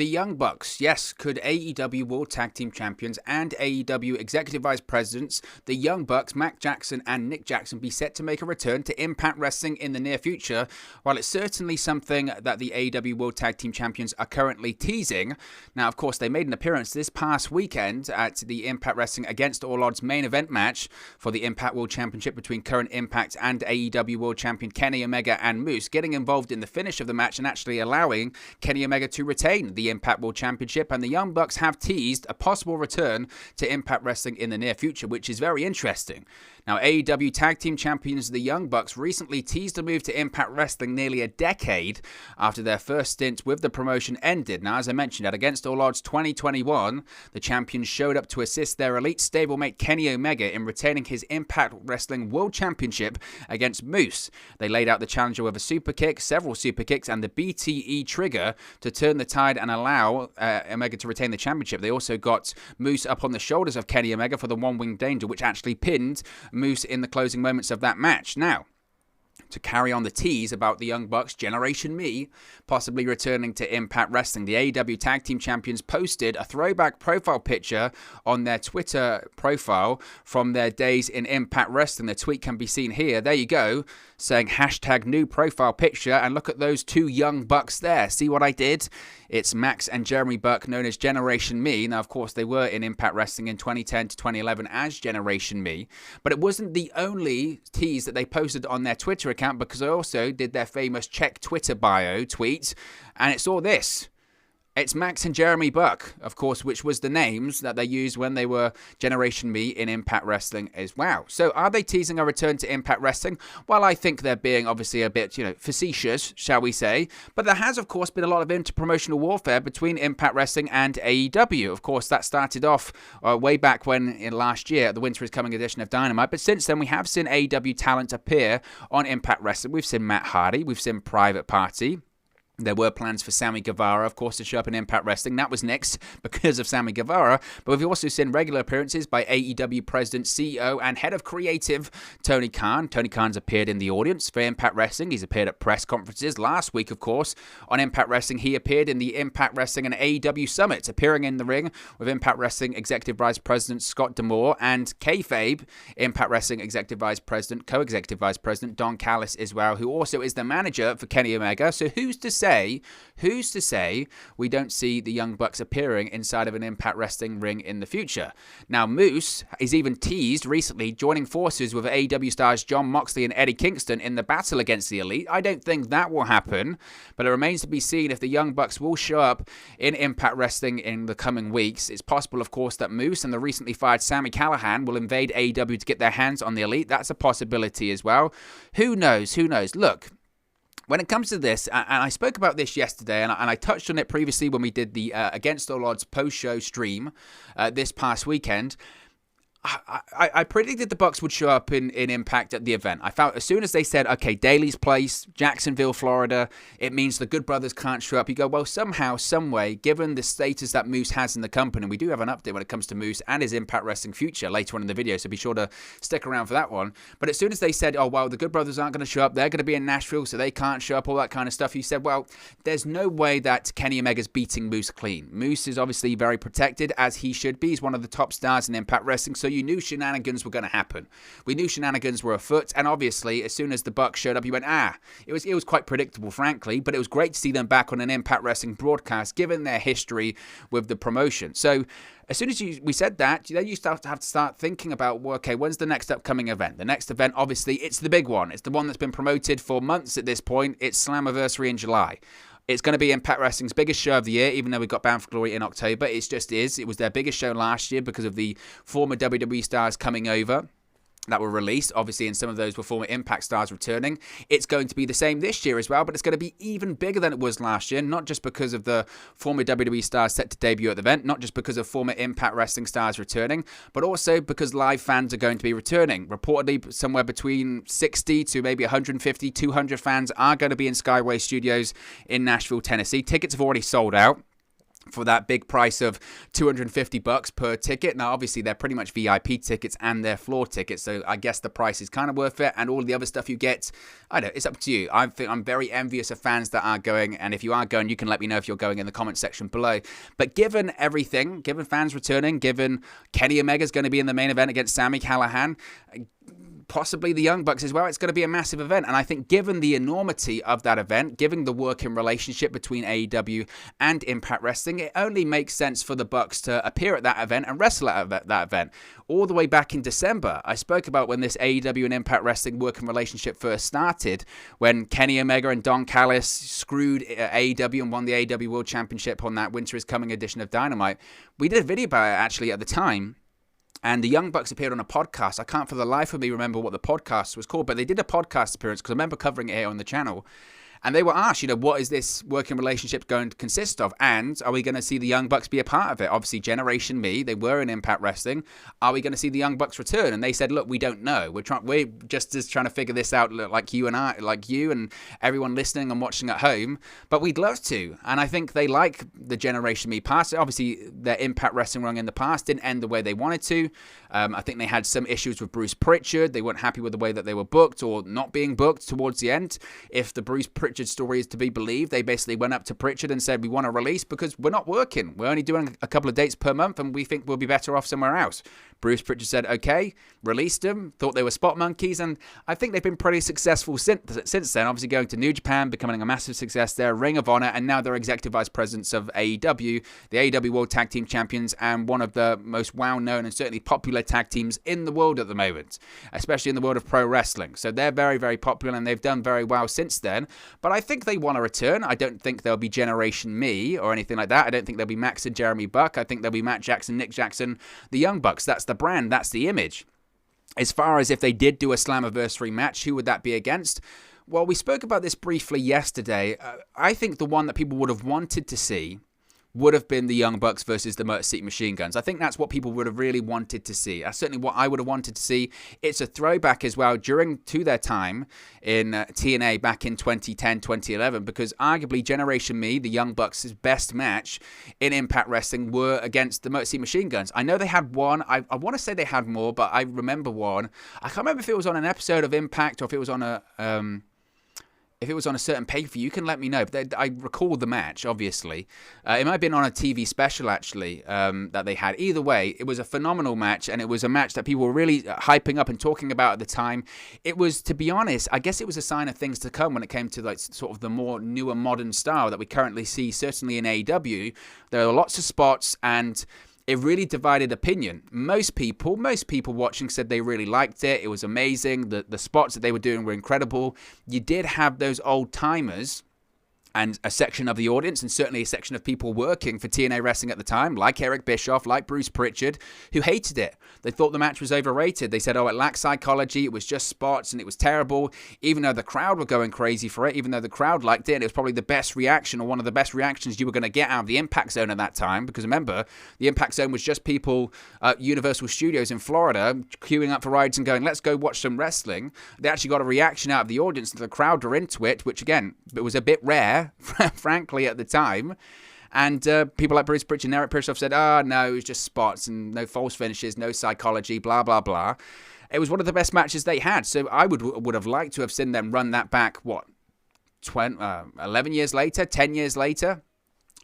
The Young Bucks, yes, could AEW World Tag Team Champions and AEW Executive Vice Presidents, the Young Bucks, Matt Jackson and Nick Jackson, be set to make a return to Impact Wrestling in the near future? While it's certainly something that the AEW World Tag Team Champions are currently teasing. Now, of course, they made an appearance this past weekend at the Impact Wrestling Against All Odds main event match for the Impact World Championship between current Impact and AEW World Champion Kenny Omega and Moose, getting involved in the finish of the match and actually allowing Kenny Omega to retain the Impact World Championship. And the Young Bucks have teased a possible return to Impact Wrestling in the near future, which is very interesting. Now, AEW Tag Team Champions the Young Bucks recently teased a move to Impact Wrestling nearly a decade after their first stint with the promotion ended. Now, as I mentioned, at Against All Odds 2021, the champions showed up to assist their elite stablemate Kenny Omega in retaining his Impact Wrestling World Championship against Moose. They laid out the challenger with a super kick, several super kicks, and the BTE trigger to turn the tide and allow Omega to retain the championship. They also got Moose up on the shoulders of Kenny Omega for the one-winged danger, which actually pinned Moose in the closing moments of that match. Now, to carry on the tease about the Young Bucks, Generation Me, possibly returning to Impact Wrestling, the AEW Tag Team Champions posted a throwback profile picture on their Twitter profile from their days in Impact Wrestling. The tweet can be seen here. There you go, saying hashtag new profile picture. And look at those two Young Bucks there. See what I did? It's Max and Jeremy Buck, known as Generation Me. Now, of course, they were in Impact Wrestling in 2010 to 2011 as Generation Me. But it wasn't the only tease that they posted on their Twitter account, because I also did their famous check Twitter bio tweet, and it saw this. It's Max and Jeremy Buck, of course, which was the names that they used when they were Generation Me in Impact Wrestling as well. So are they teasing a return to Impact Wrestling? Well, I think they're being obviously a bit, facetious, shall we say. But there has, of course, been a lot of interpromotional warfare between Impact Wrestling and AEW. Of course, that started off way back when in last year, the Winter is Coming edition of Dynamite. But since then, we have seen AEW talent appear on Impact Wrestling. We've seen Matt Hardy. We've seen Private Party. There were plans for Sammy Guevara, of course, to show up in Impact Wrestling. That was nixed because of Sammy Guevara. But we've also seen regular appearances by AEW President, CEO, and Head of Creative, Tony Khan. Tony Khan's appeared in the audience for Impact Wrestling. He's appeared at press conferences. Last week, of course, on Impact Wrestling, he appeared in the Impact Wrestling and AEW Summit, appearing in the ring with Impact Wrestling Executive Vice President Scott D'Amore and Kayfabe, Impact Wrestling Executive Vice President, Co-Executive Vice President Don Callis as well, who also is the manager for Kenny Omega. So who's to say we don't see the Young Bucks appearing inside of an Impact Wrestling ring in the future? Now, Moose is even teased recently joining forces with AEW stars Jon Moxley and Eddie Kingston in the battle against the Elite. I don't think that will happen, but it remains to be seen if the Young Bucks will show up in Impact Wrestling in the coming weeks. It's possible, of course, that Moose and the recently fired Sami Callihan will invade AEW to get their hands on the Elite. That's a possibility as well. Who knows? Look, when it comes to this, and I spoke about this yesterday, and I touched on it previously when we did the Against All Odds post-show stream this past weekend, I predicted the Bucks would show up in Impact at the event. I felt as soon as they said, okay, Daly's Place, Jacksonville, Florida, it means the Good Brothers can't show up. You go, well, somehow, some way, given the status that Moose has in the company, we do have an update when it comes to Moose and his Impact Wrestling future later on in the video, so be sure to stick around for that one. But as soon as they said, oh, well, the Good Brothers aren't going to show up, they're going to be in Nashville, so they can't show up, all that kind of stuff, you said, well, there's no way that Kenny Omega's beating Moose clean. Moose is obviously very protected, as he should be. He's one of the top stars in Impact Wrestling, so you knew shenanigans were going to happen. We knew shenanigans were afoot, and obviously, as soon as the Bucks showed up, you went, it was quite predictable, frankly, but it was great to see them back on an Impact Wrestling broadcast, given their history with the promotion. So, as soon as we said that, then you have to start thinking about, well, okay, when's the next upcoming event? The next event, obviously, it's the big one. It's the one that's been promoted for months at this point. It's Slammiversary in July. It's going to be Impact Wrestling's biggest show of the year, even though we got Bound for Glory in October. It just is. It was their biggest show last year because of the former WWE stars coming over that were released. Obviously, and some of those were former Impact stars returning. It's going to be the same this year as well, but it's going to be even bigger than it was last year, not just because of the former WWE stars set to debut at the event, not just because of former Impact Wrestling stars returning, but also because live fans are going to be returning. Reportedly, somewhere between 60 to maybe 150, 200 fans are going to be in Skyway Studios in Nashville, Tennessee. Tickets have already sold out. for that big price of $250 per ticket. Now, obviously, they're pretty much VIP tickets and they're floor tickets, so I guess the price is kind of worth it. And all the other stuff you get, I don't know, it's up to you. I'm very envious of fans that are going, and if you are going, you can let me know if you're going in the comment section below. But given everything, given fans returning, given Kenny Omega's going to be in the main event against Sami Callihan, possibly the Young Bucks as well, it's going to be a massive event. And I think given the enormity of that event, given the working relationship between AEW and Impact Wrestling, it only makes sense for the Bucks to appear at that event and wrestle at that event. All the way back in December, I spoke about when this AEW and Impact Wrestling working relationship first started, when Kenny Omega and Don Callis screwed AEW and won the AEW World Championship on that Winter is Coming edition of Dynamite. We did a video about it actually at the time. And the Young Bucks appeared on a podcast. I can't for the life of me remember what the podcast was called, but they did a podcast appearance because I remember covering it here on the channel. And they were asked, what is this working relationship going to consist of? And are we going to see the Young Bucks be a part of it? Obviously, Generation Me, they were in Impact Wrestling. Are we going to see the Young Bucks return? And they said, look, we don't know. We're just trying to figure this out, like you and everyone listening and watching at home. But we'd love to. And I think they like the Generation Me part. Obviously, their Impact Wrestling run in the past didn't end the way they wanted to. I think they had some issues with Bruce Pritchard. They weren't happy with the way that they were booked or not being booked towards the end. If the Bruce Pritchard story is to be believed, they basically went up to Pritchard and said, we want to release because we're not working. We're only doing a couple of dates per month and we think we'll be better off somewhere else. Bruce Pritchard said, okay, released them, thought they were spot monkeys, and I think they've been pretty successful since then. Obviously going to New Japan, becoming a massive success there, Ring of Honor, and now they're Executive Vice Presidents of AEW, the AEW World Tag Team Champions, and one of the most well-known and certainly popular tag teams in the world at the moment, especially in the world of pro wrestling. So they're very, very popular, and they've done very well since then. But I think they want to return. I don't think there'll be Generation Me or anything like that. I don't think there'll be Max and Jeremy Buck. I think there'll be Matt Jackson, Nick Jackson, the Young Bucks. That's the brand. That's the image. As far as if they did do a Slammiversary match, who would that be against? Well, we spoke about this briefly yesterday. I think the one that people would have wanted to see would have been the Young Bucks versus the Motor City Machine Guns. I think that's what people would have really wanted to see. That's certainly what I would have wanted to see. It's a throwback as well to their time in TNA back in 2010, 2011, because arguably Generation Me, the Young Bucks' best match in Impact Wrestling were against the Motor City Machine Guns. I know they had one. I want to say they had more, but I remember one. I can't remember if it was on an episode of Impact or if it was on a... If it was on a certain pay-per-view, you can let me know. But I recall the match, obviously. It might have been on a TV special, actually, that they had. Either way, it was a phenomenal match, and it was a match that people were really hyping up and talking about at the time. It was, to be honest, I guess it was a sign of things to come when it came to sort of the more newer modern style that we currently see, certainly in AEW. There are lots of spots, and it really divided opinion. Most people watching said they really liked it. It was amazing. The spots that they were doing were incredible. You did have those old timers and a section of the audience, and certainly a section of people working for TNA Wrestling at the time, like Eric Bischoff, like Bruce Pritchard, who hated it. They thought the match was overrated. They said, it lacked psychology, it was just spots, and it was terrible, even though the crowd were going crazy for it, even though the crowd liked it, and it was probably the best reaction, or one of the best reactions you were going to get out of the Impact Zone at that time, because remember, the Impact Zone was just people at Universal Studios in Florida queuing up for rides and going, let's go watch some wrestling. They actually got a reaction out of the audience, and the crowd were into it, which again, it was a bit rare, frankly, at the time. And people like Bruce Pritchard and Eric Bischoff said, no, it was just spots and no false finishes, no psychology, blah, blah, blah. It was one of the best matches they had. So I would have liked to have seen them run that back, 11 years later, 10 years later?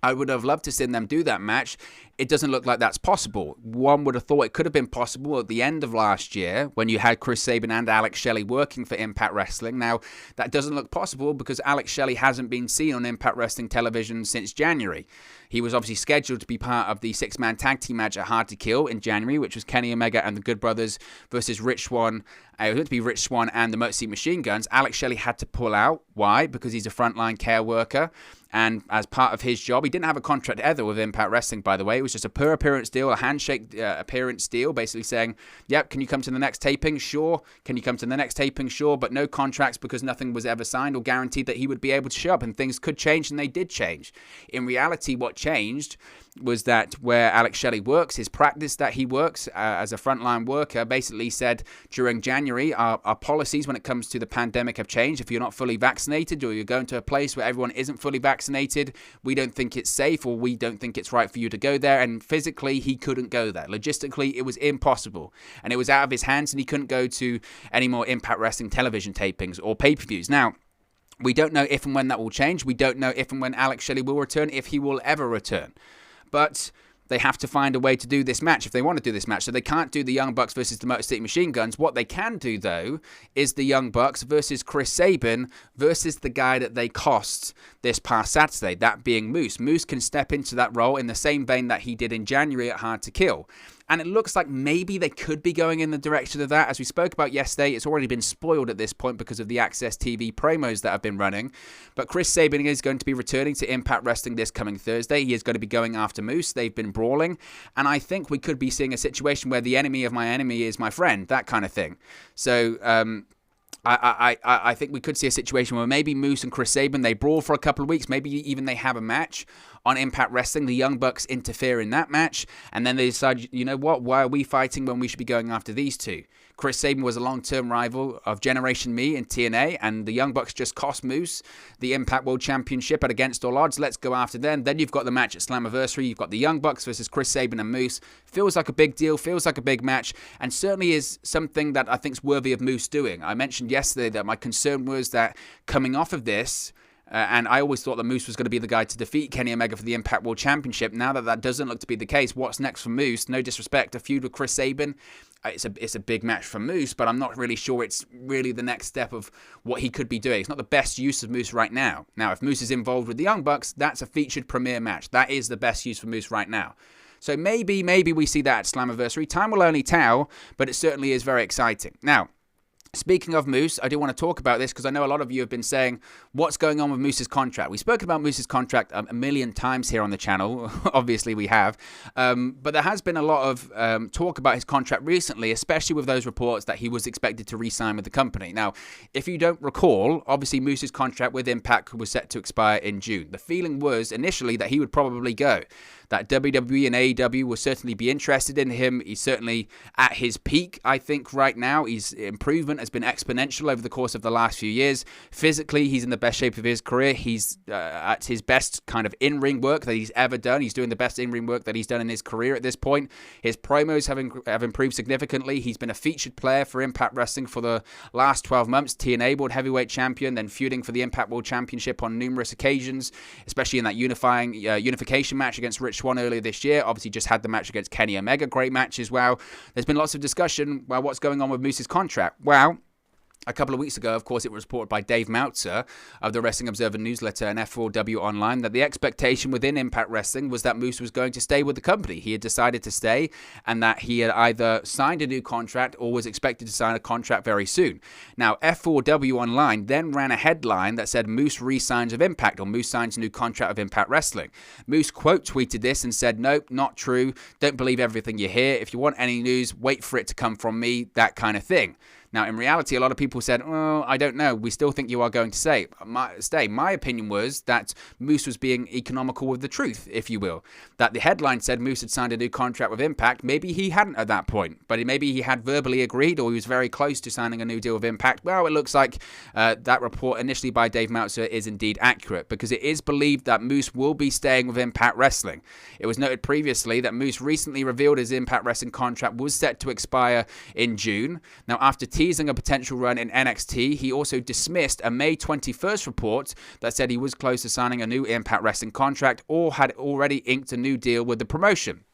I would have loved to see them do that match. It doesn't look like that's possible. One would have thought it could have been possible at the end of last year when you had Chris Sabin and Alex Shelley working for Impact Wrestling. Now, that doesn't look possible because Alex Shelley hasn't been seen on Impact Wrestling television since January. He was obviously scheduled to be part of the six-man tag team match at Hard to Kill in January, which was Kenny Omega and the Good Brothers versus Rich Swann. It was meant to be Rich Swann and the Motor City Machine Guns. Alex Shelley had to pull out. Why? Because he's a frontline care worker. And as part of his job, he didn't have a contract either with Impact Wrestling, by the way. It was just a per appearance deal, a handshake appearance deal, basically saying, yep, can you come to the next taping? Sure. Can you come to the next taping? Sure. But no contracts because nothing was ever signed or guaranteed that he would be able to show up. And things could change, and they did change. In reality, what changed was that where Alex Shelley works, his practice that he works as a frontline worker, basically said during January, our policies when it comes to the pandemic have changed. If you're not fully vaccinated or you're going to a place where everyone isn't fully vaccinated, we don't think it's safe, or we don't think it's right for you to go there. And physically, he couldn't go there. Logistically, it was impossible. And it was out of his hands, and he couldn't go to any more Impact Wrestling television tapings or pay-per-views. Now, we don't know if and when that will change. We don't know if and when Alex Shelley will return, if he will ever return. But they have to find a way to do this match if they want to do this match. So they can't do the Young Bucks versus the Motor City Machine Guns. What they can do, though, is the Young Bucks versus Chris Sabin versus the guy that they cost this past Saturday, that being Moose. Moose can step into that role in the same vein that he did in January at Hard to Kill. And it looks like maybe they could be going in the direction of that. As we spoke about yesterday, it's already been spoiled at this point because of the Access TV promos that have been running. But Chris Sabin is going to be returning to Impact Wrestling this coming Thursday. He is going to be going after Moose. They've been brawling. And I think we could be seeing a situation where the enemy of my enemy is my friend, that kind of thing. So I think we could see a situation where maybe Moose and Chris Sabin, they brawl for a couple of weeks. Maybe even they have a match on Impact Wrestling. The Young Bucks interfere in that match. And then they decide, you know what? Why are we fighting when we should be going after these two? Chris Sabin was a long-term rival of Generation Me in TNA, and the Young Bucks just cost Moose the Impact World Championship at Against All Odds. Let's go after them. Then you've got the match at Slammiversary. You've got the Young Bucks versus Chris Sabin and Moose. Feels like a big deal, feels like a big match, and certainly is something that I think is worthy of Moose doing. I mentioned yesterday that my concern was that coming off of this, and I always thought that Moose was going to be the guy to defeat Kenny Omega for the Impact World Championship. Now that that doesn't look to be the case, what's next for Moose? No disrespect, a feud with Chris Sabin. It's a big match for Moose, but I'm not really sure it's really the next step of what he could be doing. It's not the best use of Moose right now. Now, if Moose is involved with the Young Bucks, that's a featured premier match. That is the best use for Moose right now. So maybe we see that at Slammiversary. Time will only tell, but it certainly is very exciting. Now, speaking of Moose, I do want to talk about this because I know a lot of you have been saying, what's going on with Moose's contract? We've spoken about Moose's contract a million times here on the channel. Obviously, we have. But there has been a lot of talk about his contract recently, especially with those reports that he was expected to re-sign with the company. Now, if you don't recall, obviously Moose's contract with Impact was set to expire in June. The feeling was initially that he would probably go, that WWE and AEW will certainly be interested in him. He's certainly at his peak, I think, right now. His improvement has been exponential over the course of the last few years. Physically, he's in the best shape of his career. He's at his best kind of in-ring work that he's ever done. He's doing the best in-ring work that he's done in his career at this point. His promos have improved significantly. He's been a featured player for Impact Wrestling for the last 12 months. TNA World Heavyweight Champion, then feuding for the Impact World Championship on numerous occasions, especially in that unification match against Rich Swann earlier this year. Obviously just had the match against Kenny Omega, great match as well. There's been lots of discussion about what's going on with Moose's contract. Well, a couple of weeks ago, of course, it was reported by Dave Meltzer of the Wrestling Observer newsletter and F4W Online that the expectation within Impact Wrestling was that Moose was going to stay with the company. He had decided to stay, and that he had either signed a new contract or was expected to sign a contract very soon. Now, F4W Online then ran a headline that said Moose re-signs of Impact, or Moose signs a new contract of Impact Wrestling. Moose quote tweeted this and said, "Nope, not true. Don't believe everything you hear. If you want any news, wait for it to come from me," that kind of thing. Now, in reality, a lot of people said, "Oh, I don't know. We still think you are going to stay." My opinion was that Moose was being economical with the truth, if you will. That the headline said Moose had signed a new contract with Impact. Maybe he hadn't at that point, but maybe he had verbally agreed, or he was very close to signing a new deal with Impact. Well, it looks like that report initially by Dave Meltzer is indeed accurate, because it is believed that Moose will be staying with Impact Wrestling. It was noted previously that Moose recently revealed his Impact Wrestling contract was set to expire in June. Now, after teasing a potential run in NXT, he also dismissed a May 21st report that said he was close to signing a new Impact Wrestling contract or had already inked a new deal with the promotion.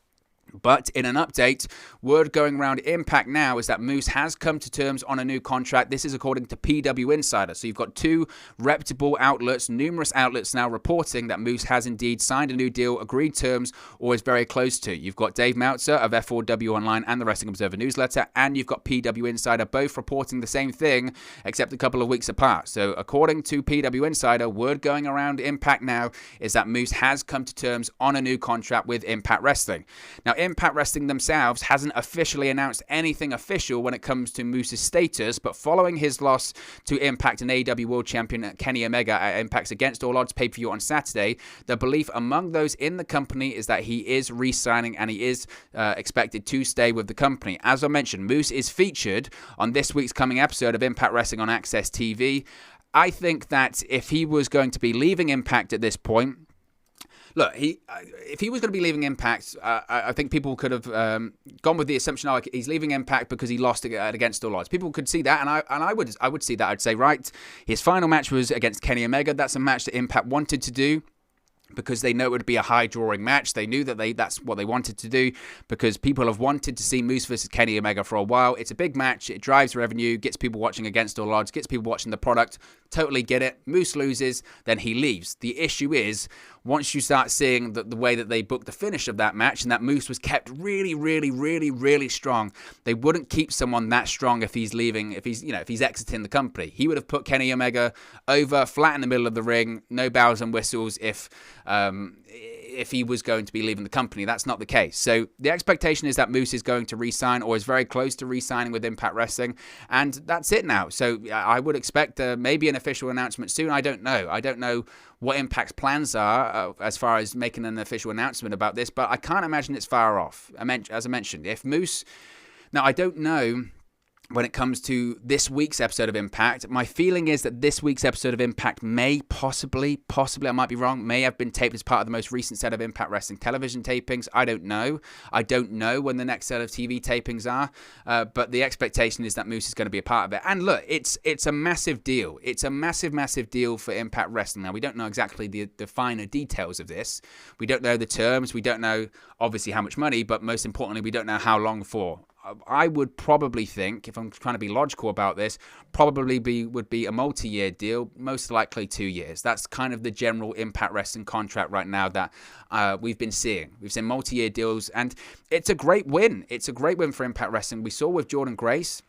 But in an update, word going around Impact now is that Moose has come to terms on a new contract. This is according to PW Insider. So you've got two reputable outlets, numerous outlets now reporting that Moose has indeed signed a new deal, agreed terms, or is very close to. You've got Dave Meltzer of F4W Online and the Wrestling Observer newsletter, and you've got PW Insider, both reporting the same thing, except a couple of weeks apart. So according to PW Insider, word going around Impact now is that Moose has come to terms on a new contract with Impact Wrestling. Now, Impact Wrestling themselves hasn't officially announced anything official when it comes to Moose's status, but following his loss to Impact and AEW World Champion Kenny Omega at Impact's Against All Odds pay-per-view on Saturday, the belief among those in the company is that he is re-signing and he is expected to stay with the company. As I mentioned, Moose is featured on this week's coming episode of Impact Wrestling on Access TV. I think that if he was going to be leaving Impact at this point, look, if he was going to be leaving Impact, I think people could have gone with the assumption, oh, he's leaving Impact because he lost Against All Odds. People could see that, and I would see that. I'd say, right, his final match was against Kenny Omega. That's a match that Impact wanted to do, because they know it would be a high-drawing match. They knew that that's what they wanted to do, because people have wanted to see Moose versus Kenny Omega for a while. It's a big match. It drives revenue, gets people watching Against All Odds, gets people watching the product. Totally get it. Moose loses, then he leaves. The issue is, once you start seeing the way that they booked the finish of that match, and that Moose was kept really, really, really, really strong, they wouldn't keep someone that strong if he's leaving, if he's exiting the company. He would have put Kenny Omega over, flat in the middle of the ring, no bells and whistles if he was going to be leaving the company. That's not the case. So the expectation is that Moose is going to re-sign, or is very close to re-signing with Impact Wrestling, and that's it now. So I would expect maybe an official announcement soon. I don't know what Impact's plans are as far as making an official announcement about this, but I can't imagine it's far off. As I mentioned, if Moose... Now, I don't know when it comes to this week's episode of Impact. My feeling is that this week's episode of Impact may possibly, I might be wrong, may have been taped as part of the most recent set of Impact Wrestling television tapings. I don't know. I don't know when the next set of TV tapings are, but the expectation is that Moose is going to be a part of it. And look, it's a massive deal. It's a massive, massive deal for Impact Wrestling. Now, we don't know exactly the finer details of this. We don't know the terms. We don't know, obviously, how much money, but most importantly, we don't know how long for. I would probably think, if I'm trying to be logical about this, would be a multi-year deal, most likely 2 years. That's kind of the general Impact Wrestling contract right now that we've been seeing. We've seen multi-year deals, and it's a great win. It's a great win for Impact Wrestling. We saw with Jordynne Grace,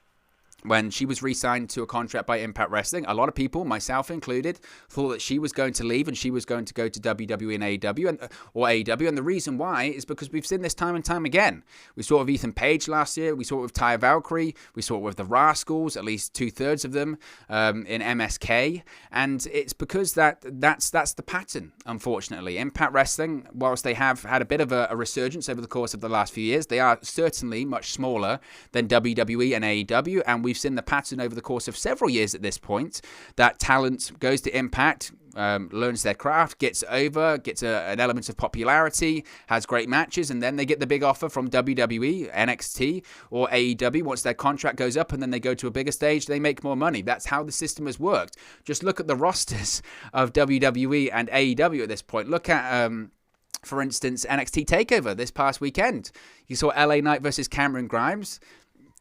when she was re-signed to a contract by Impact Wrestling, a lot of people, myself included, thought that she was going to leave and she was going to go to WWE and AEW, or AEW. And the reason why is because we've seen this time and time again. We saw it with Ethan Page last year. We saw it with Taya Valkyrie. We saw it with the Rascals, at least 2/3 of them in MSK. And it's because that's the pattern, unfortunately. Impact Wrestling, whilst they have had a bit of a resurgence over the course of the last few years, they are certainly much smaller than WWE and AEW. And we've seen the pattern over the course of several years at this point, that talent goes to Impact, learns their craft, gets an element of popularity, has great matches, and then they get the big offer from WWE, NXT, or AEW. Once their contract goes up and then they go to a bigger stage, they make more money. That's how the system has worked. Just look at the rosters of WWE and AEW at this point. Look at... for instance, NXT TakeOver this past weekend. You saw LA Knight versus Cameron Grimes.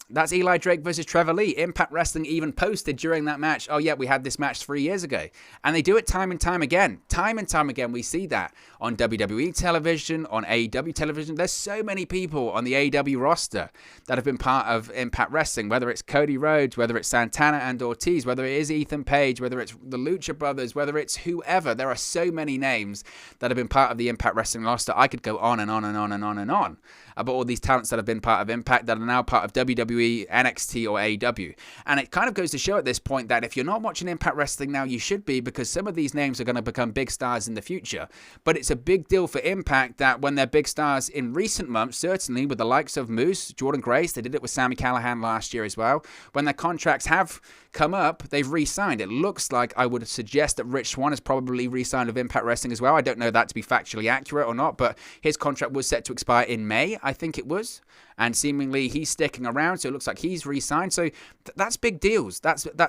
That's Eli Drake versus Trevor Lee. Impact Wrestling even posted during that match, oh yeah, we had this match 3 years ago. And they do it time and time again. Time and time again, we see that on WWE television, on AEW television. There's so many people on the AEW roster that have been part of Impact Wrestling, whether it's Cody Rhodes, whether it's Santana and Ortiz, whether it is Ethan Page, whether it's the Lucha Brothers, whether it's whoever. There are so many names that have been part of the Impact Wrestling roster. I could go on and on and on and on and on about all these talents that have been part of Impact that are now part of WWE, NXT, or AEW. And it kind of goes to show at this point that if you're not watching Impact Wrestling now, you should be, because some of these names are going to become big stars in the future. But it's a big deal for Impact that when they're big stars in recent months, certainly with the likes of Moose, Jordynne Grace, they did it with Sami Callihan last year as well, when their contracts have come up, they've re-signed. It looks like, I would suggest that Rich Swann has probably re-signed with Impact Wrestling as well. I don't know that to be factually accurate or not, but his contract was set to expire in May, I think it was. And seemingly he's sticking around, so it looks like he's re-signed. So that's big deals.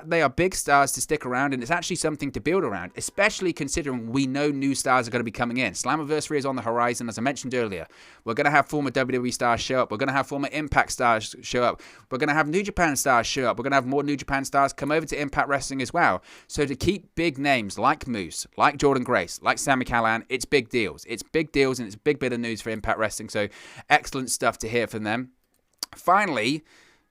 They are big stars to stick around, and it's actually something to build around, especially considering we know new stars are going to be coming in. Slammiversary is on the horizon, as I mentioned earlier. We're going to have former WWE stars show up. We're going to have former Impact stars show up. We're going to have New Japan stars show up. We're going to have more New Japan stars come over to Impact Wrestling as well. So to keep big names like Moose, like Jordynne Grace, like Sami Callihan, it's big deals. It's big deals, and it's a big bit of news for Impact Wrestling. So excellent stuff to hear from them. Finally,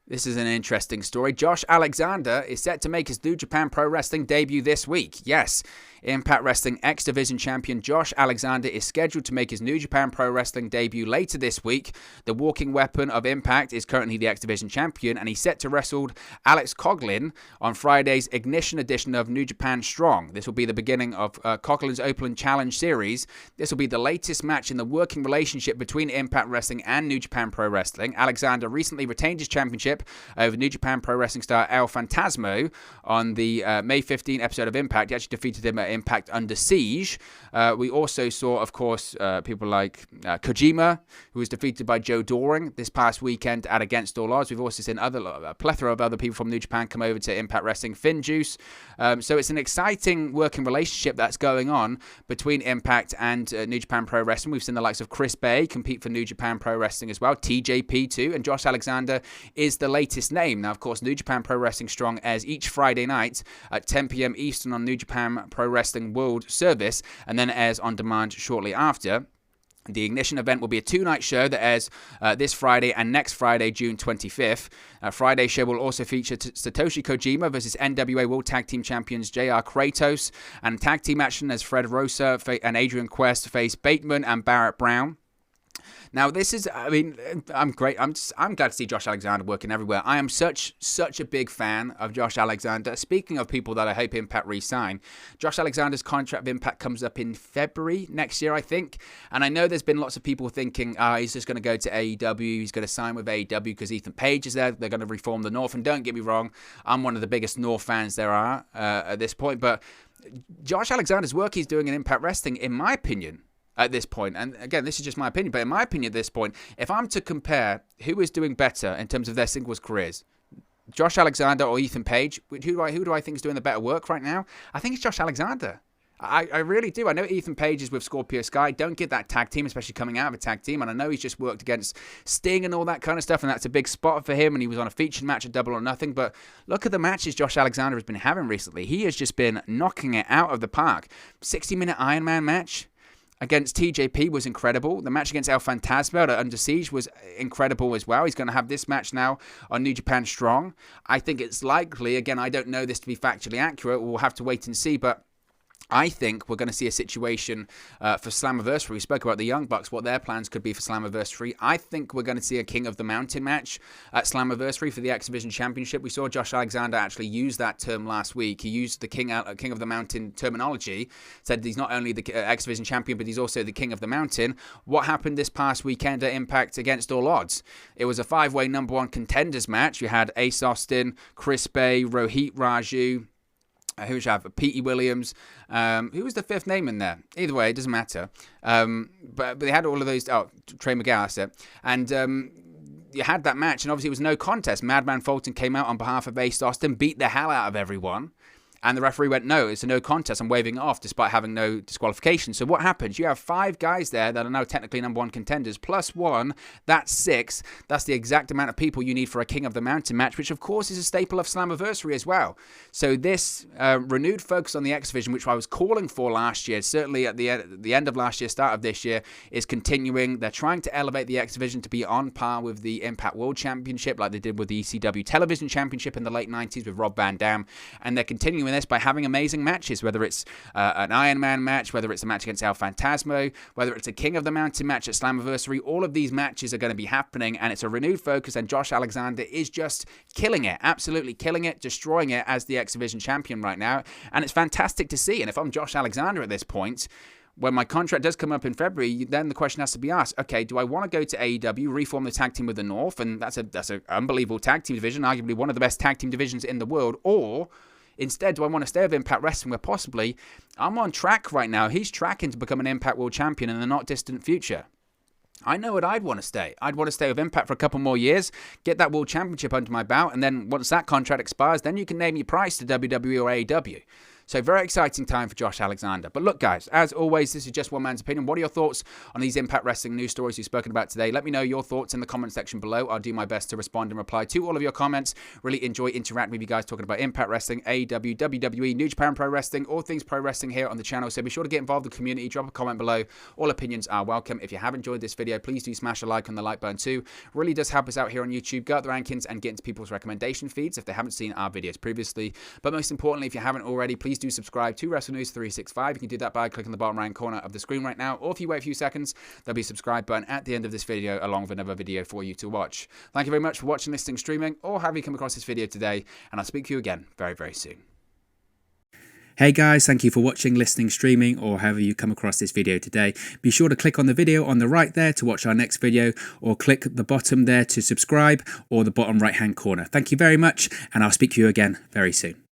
this is an interesting story. Josh Alexander is set to make his New Japan Pro Wrestling debut this week. Yes, Impact Wrestling X Division champion Josh Alexander is scheduled to make his New Japan Pro Wrestling debut later this week. The walking weapon of Impact is currently the X Division champion, and he's set to wrestle Alex Coughlin on Friday's Ignition edition of New Japan Strong. This will be the beginning of Coughlin's Open Challenge series. This will be the latest match in the working relationship between Impact Wrestling and New Japan Pro Wrestling. Alexander recently retained his championship over New Japan Pro Wrestling star El Phantasmo on the May 15 episode of Impact. He actually defeated him at Impact Under Siege. We also saw, of course, people like Kojima, who was defeated by Joe Doring this past weekend at Against All Odds. We've also seen a plethora of other people from New Japan come over to Impact Wrestling. Finn Juice. So it's an exciting working relationship that's going on between Impact and New Japan Pro Wrestling. We've seen the likes of Chris Bay compete for New Japan Pro Wrestling as well. TJP too. And Josh Alexander is the latest name. Now, of course, New Japan Pro Wrestling Strong airs each Friday night at 10 p.m. Eastern on New Japan Pro Wrestling World Service, and then airs on demand shortly after. The Ignition event will be a 2-night show that airs this Friday and next Friday, June 25th. Friday's show will also feature Satoshi Kojima versus NWA World Tag Team Champions JR Kratos, and tag team action as Fred Rosa and Adrian Quest face Bateman and Barrett Brown. Now, this is, I mean, I'm great. I'm glad to see Josh Alexander working everywhere. I am such a big fan of Josh Alexander. Speaking of people that I hope Impact re-sign, Josh Alexander's contract with Impact comes up in February next year, I think. And I know there's been lots of people thinking, he's just going to go to AEW. He's going to sign with AEW because Ethan Page is there. They're going to reform the North. And don't get me wrong, I'm one of the biggest North fans there are at this point. But Josh Alexander's work he's doing in Impact Wrestling, in my opinion, at this point, and again, this is just my opinion, but in my opinion at this point, if I'm to compare who is doing better in terms of their singles careers, Josh Alexander or Ethan Page, who do I think is doing the better work right now? I think it's Josh Alexander. I really do. I know Ethan Page is with Scorpio Sky. Don't get that tag team, especially coming out of a tag team. And I know he's just worked against Sting and all that kind of stuff, and that's a big spot for him. And he was on a featured match at Double or Nothing. But look at the matches Josh Alexander has been having recently. He has just been knocking it out of the park. 60-minute Iron Man match against TJP was incredible. The match against El Phantasmo at Under Siege was incredible as well. He's going to have this match now on New Japan Strong. I think it's likely, again, I don't know this to be factually accurate. We'll have to wait and see, but I think we're going to see a situation for Slammiversary. We spoke about the Young Bucks, what their plans could be for Slammiversary. I think we're going to see a King of the Mountain match at Slammiversary for the X Division Championship. We saw Josh Alexander actually use that term last week. He used the King of the Mountain terminology, said he's not only the X Division champion, but he's also the King of the Mountain. What happened this past weekend at Impact Against All Odds? It was a 5-way number 1 contenders match. You had Ace Austin, Chris Bay, Rohit Raju, who should have Petey Williams. Who was the 5th name in there? Either way, it doesn't matter. But they had all of those. Oh, Trey McGallister. And you had that match, and obviously it was no contest. Madman Fulton came out on behalf of Ace Austin, beat the hell out of everyone. And the referee went, no, it's a no contest. I'm waving it off despite having no disqualification. So what happens? You have 5 guys there that are now technically number 1 contenders, plus 1. That's 6. That's the exact amount of people you need for a King of the Mountain match, which of course is a staple of Slammiversary as well. So this renewed focus on the X Division, which I was calling for last year, certainly at the end of last year, start of this year, is continuing. They're trying to elevate the X Division to be on par with the Impact World Championship, like they did with the ECW Television Championship in the late 90s with Rob Van Dam. And they're continuing this by having amazing matches, whether it's an Iron Man match, whether it's a match against El Phantasmo, whether it's a King of the Mountain match at Slammiversary. All of these matches are going to be happening, and it's a renewed focus, and Josh Alexander is just killing it, absolutely killing it, destroying it as the X Division champion right now, and it's fantastic to see. And if I'm Josh Alexander at this point, when my contract does come up in February, then the question has to be asked, okay, do I want to go to AEW, reform the tag team with the North, and that's an unbelievable tag team division, arguably one of the best tag team divisions in the world, or instead, do I want to stay with Impact Wrestling, where possibly I'm on track right now? He's tracking to become an Impact World Champion in the not distant future. I know what I'd want to stay. I'd want to stay with Impact for a couple more years, get that World Championship under my belt, and then once that contract expires, then you can name your price to WWE or AEW. So very exciting time for Josh Alexander. But look, guys, as always, this is just one man's opinion. What are your thoughts on these Impact Wrestling news stories we've spoken about today? Let me know your thoughts in the comment section below. I'll do my best to respond and reply to all of your comments. Really enjoy interacting with you guys talking about Impact Wrestling, AEW, WWE, New Japan Pro Wrestling, all things pro wrestling here on the channel. So be sure to get involved in the community. Drop a comment below. All opinions are welcome. If you have enjoyed this video, please do smash a like on the like button too. Really does help us out here on YouTube. Go up the rankings and get into people's recommendation feeds if they haven't seen our videos previously. But most importantly, if you haven't already, please please do subscribe to Wrestle News 365. You can do that by clicking the bottom right corner of the screen right now, or if you wait a few seconds, there'll be a subscribe button at the end of this video along with another video for you to watch. Thank you very much for watching, listening, streaming, or having come across this video today, and I'll speak to you again very, very soon. Hey guys, thank you for watching, listening, streaming, or however you come across this video today. Be sure to click on the video on the right there to watch our next video, or click the bottom there to subscribe, or the bottom right hand corner. Thank you very much, and I'll speak to you again very soon.